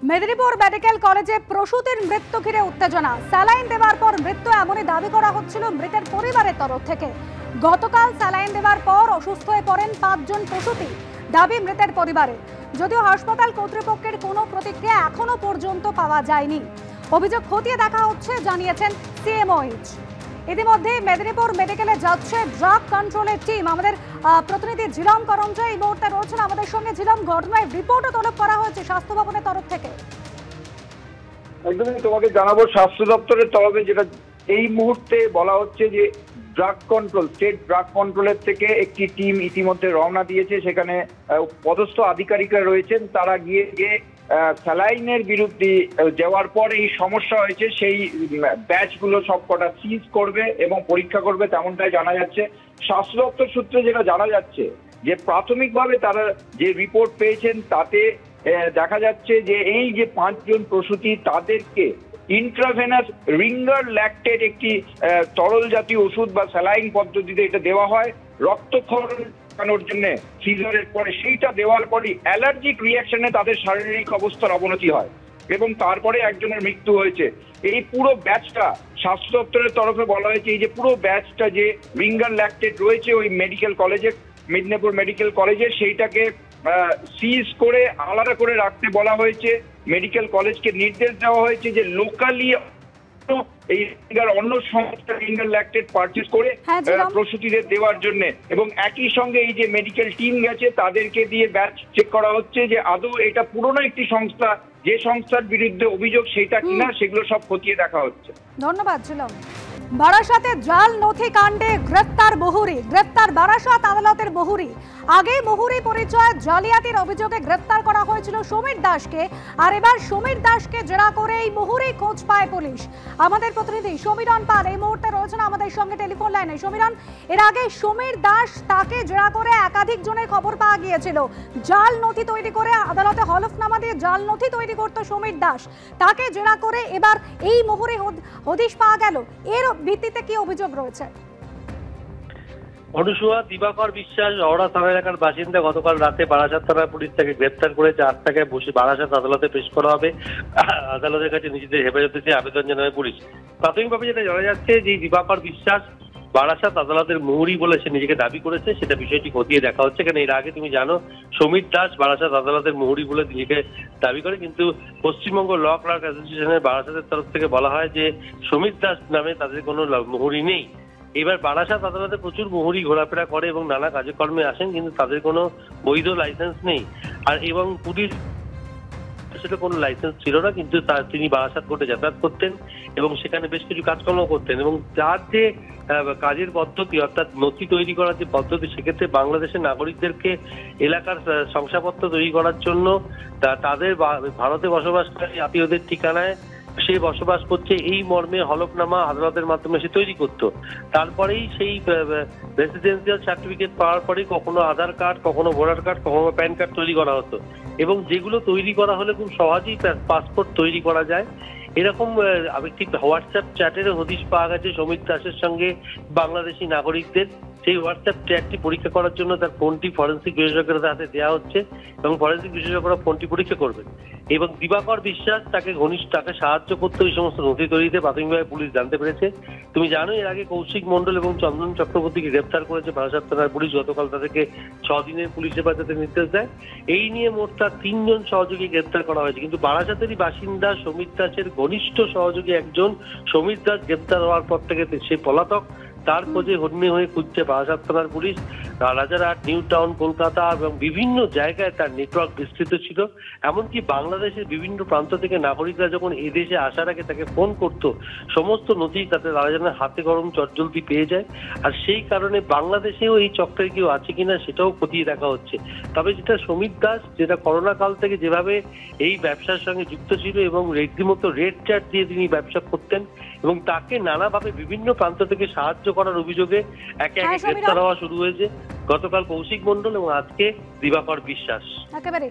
Medinipur medical কলেজে প্রসূতির মৃত্যু ঘিরে উত্তেজনা। স্যালাইন দেওয়ার পর মৃত্যু এমনই দাবি করা হচ্ছিল মৃতের পরিবারের তরফ থেকে। গতকাল স্যালাইন দেওয়ার পর অসুস্থ হয়ে পড়েন 5 জন প্রসূতি, দাবি মৃতের পরিবারের। যদিও হাসপাতাল কর্তৃপক্ষের কোনো প্রতিক্রিয়া এখনো পর্যন্ত পাওয়া যায়নি। অভিযোগ খতিয়ে দেখা হচ্ছে জানিয়েছেন সিএমওএইচ। ইতিমধ্যে মেদিনীপুর মেডিকেলে যাচ্ছে ড্রাগ কন্ট্রোলের টিম। আমাদের প্রতিনিধি ঝিলম করঞ্জয় এই মুহূর্তে রয়েছেন আমাদের সঙ্গে। ঝিলম, ঘটনায় রিপোর্টও তলব করা হয়েছে স্বাস্থ্য ভবনের তরফ থেকে। একদমই তোমাকে জানাবো, স্বাস্থ্য দপ্তরের তরফে যেটা এই মুহূর্তে বলা হচ্ছে যে ড্রাগ কন্ট্রোল, স্টেট ড্রাগ কন্ট্রোলের থেকে একটি টিম ইতিমধ্যে রওনা দিয়েছে। সেখানে পদস্থ আধিকারিকরা রয়েছেন। তারা গিয়ে স্যালাইনের বিরুদ্ধে যাওয়ার পর এই সমস্যা হয়েছে সেই ব্যাচগুলো সবকটা সিজ করবে এবং পরীক্ষা করবে, তেমনটাই জানা যাচ্ছে। স্বাস্থ্য দপ্তর সূত্রে যেটা জানা যাচ্ছে যে প্রাথমিকভাবে তারা যে রিপোর্ট পেয়েছেন তাতে দেখা যাচ্ছে যে এই যে 5 জন প্রসূতি তাদেরকে ইন্ট্রাভেনাস রিঙ্গার ল্যাকটেট একটি তরল জাতীয় ওষুধ বা স্যালাইন পদ্ধতিতে এটা দেওয়া হয় রক্তক্ষরণ জন্য সিজারের পরে। সেইটা দেওয়ার পরই অ্যালার্জিক রিয়াকশনে তাদের শারীরিক অবস্থার অবনতি হয় এবং তারপরে একজনের মৃত্যু হয়েছে। এই পুরো ব্যাচটা স্বাস্থ্য দপ্তরের তরফে বলা হয়েছে এই যে পুরো ব্যাচটা যে রিঙ্গার ল্যাকটেট রয়েছে ওই মেডিকেল কলেজে, মেদিনীপুর মেডিকেল কলেজে, সেইটাকে সিজ করে আলাদা করে রাখতে বলা হয়েছে। মেডিকেল কলেজকে নির্দেশ দেওয়া হয়েছে যে লোকালি এই অন্য সংস্থা রিঙ্গার ল্যাকটেট পারচেজ করে প্রসূতিদের দেওয়ার জন্য, এবং একই সঙ্গে এই যে মেডিকেল টিম গেছে তাদেরকে দিয়ে ব্যাচ চেক করা হচ্ছে যে আদৌ এটা পুরনো একটি সংস্থা, যে সংস্থার বিরুদ্ধে অভিযোগ সেটা কিনা, সেগুলো সব খতিয়ে দেখা হচ্ছে। ধন্যবাদ ঝিলম। বারাসাতে জাল নথি কাণ্ডে গ্রেফতার বহুরি। গ্রেফতার বারাসাত আদালতের বহুরি। আগে বহুরি পরিচয় জালিয়াতির অভিযোগে গ্রেফতার করা হয়েছিল সমীর দাসকে, আর এবার সমীর দাসকে জেরা করে এই বহুরি খোঁজ পায় পুলিশ। আমাদের প্রতিনিধি সমীরণ পাল এই মুহূর্তে রয়েছেন আমাদের সঙ্গে টেলিফোন লাইনে। সমীরণ, এর আগে সমীর দাস তাকে জেরা করে একাধিক জনের খবর পাওয়া গিয়েছিল। জাল নথি তৈরি করে আদালতে হলফনামা দিয়ে জাল নথি তৈরি করত সমীর দাস, তাকে জেরা করে এবার এই বহুরি হদিশ পাওয়া গেল। এর ভিত্তিতে কি অভিযোগ রয়েছে? অনুসুয়া, দিবাকর বিশ্বাস হাওড়া থানা এলাকার বাসিন্দা। গতকাল রাতে বারাসাত থানার পুলিশ তাকে গ্রেপ্তার করেছে। আজ তাকে বারাসাত আদালতে পেশ করা হবে। আদালতের কাছে নিজেদের হেফাজতে চেয়ে আবেদন জানাবে পুলিশ। প্রাথমিকভাবে যেটা জানা যাচ্ছে যে দিবাকর বিশ্বাস বারাসাত আদালতের মুহুরি বলে সে নিজেকে দাবি করেছে, সেটা বিষয়টি খতিয়ে দেখা হচ্ছে। কারণ এর আগে তুমি জানো সমীর দাস বারাসাত আদালতের মুহুরি বলে নিজেকে দাবি করে, কিন্তু পশ্চিমবঙ্গ ল ক্লার্ক অ্যাসোসিয়েশনের বারাসাতের তরফ থেকে বলা হয় যে সমীর দাস নামে তাদের কোনো মুহুরি নেই। এবার বারাসাত আদালতে প্রচুর মুহুরি ঘোরাফেরা করে এবং নানা কাজকর্মে আসেন, কিন্তু তাদের কোনো বৈধ লাইসেন্স নেই। আর এবং পুলিশ সেটা কোনো লাইসেন্স ছিল না, কিন্তু তিনি বারাসাত কোর্টে যাতায়াত করতেন এবং সেখানে বেশ কিছু কাজকর্ম করতেন। এবং তার যে কাজের পদ্ধতি, অর্থাৎ নথি তৈরি করার যে পদ্ধতি, সেক্ষেত্রে বাংলাদেশের নাগরিকদেরকে এলাকার শংসাপত্র তৈরি করার জন্য তাদের ভারতে বসবাসকারী আত্মীয়দের ঠিকানায় সে বসবাস করছে এই মর্মে হলফনামা আদালতের মাধ্যমে সে তৈরি করত। তারপরেই সেই রেসিডেন্সিয়াল সার্টিফিকেট পাওয়ার পরেই কখনো আধার কার্ড, কখনো ভোটার কার্ড, কখনো প্যান কার্ড তৈরি করা হতো। এবং যেগুলো তৈরি করা হলে খুব সহজেই পাসপোর্ট তৈরি করা যায়। এরকম একটি হোয়াটসঅ্যাপ চ্যাটের হদিশ পাওয়া গেছে সমীর দাসের সঙ্গে বাংলাদেশি নাগরিকদের। সেই হোয়াটসঅ্যাপ চ্যাটটি পরীক্ষা করার জন্য তার ফোনটি ফরেন্সিক বিশেষজ্ঞদের হাতে দেওয়া হচ্ছে এবং ফরেন্সিক বিশেষজ্ঞরা ফোনটি পরীক্ষা করবেন। এবং দিবাকর বিশ্বাস তাকে সাহায্য করতে ওই সমস্ত নথি তৈরিতে প্রাথমিকভাবে পুলিশ জানতে পেরেছে। তুমি জানো এর আগে কৌশিক মণ্ডল এবং চন্দন চক্রবর্তীকে গ্রেপ্তার করেছে বারাসাত থানার পুলিশ। গতকাল তাদেরকে 6 দিনের পুলিশ হেফাজতে নির্দেশ দেয়। এই নিয়ে মোট তার 3 জন সহযোগী গ্রেপ্তার করা হয়েছে, কিন্তু বারাসাতেরই বাসিন্দা সমীর দাসের ঘনিষ্ঠ সহযোগী একজন সমীর দাস গ্রেপ্তার হওয়ার পর থেকে সে পলাতক। তার খোঁজে হন্যে হয়ে খুঁজছে বারাসাত থানার police. Rajarhat, new town, Kolkata এবং বিভিন্ন জায়গায় তার নেটওয়ার্ক বিস্তৃত ছিল। এমনকি বাংলাদেশের বিভিন্ন প্রান্ত থেকে নাগরিকরা যখন এদেশে আসার আগে তাকে ফোন করত, সমস্ত নথি তাতে তারা যেন হাতে গরম চটজলদি পেয়ে যায়। আর সেই কারণে বাংলাদেশেও এই চক্রে কেউ আছে কিনা সেটাও খতিয়ে দেখা হচ্ছে। তবে যেটা সমীর দাস, যেটা করোনা কাল থেকে যেভাবে এই ব্যবসার সঙ্গে যুক্ত ছিল এবং রীতিমতো রেড চ্যাট দিয়ে তিনি ব্যবসা করতেন এবং তাকে নানাভাবে বিভিন্ন প্রান্ত থেকে সাহায্য করার অভিযোগে একে একে গ্রেপ্তার হওয়া শুরু হয়েছে। গতকাল কৌশিক মণ্ডল এবং আজকে দিবাকর বিশ্বাস। একেবারে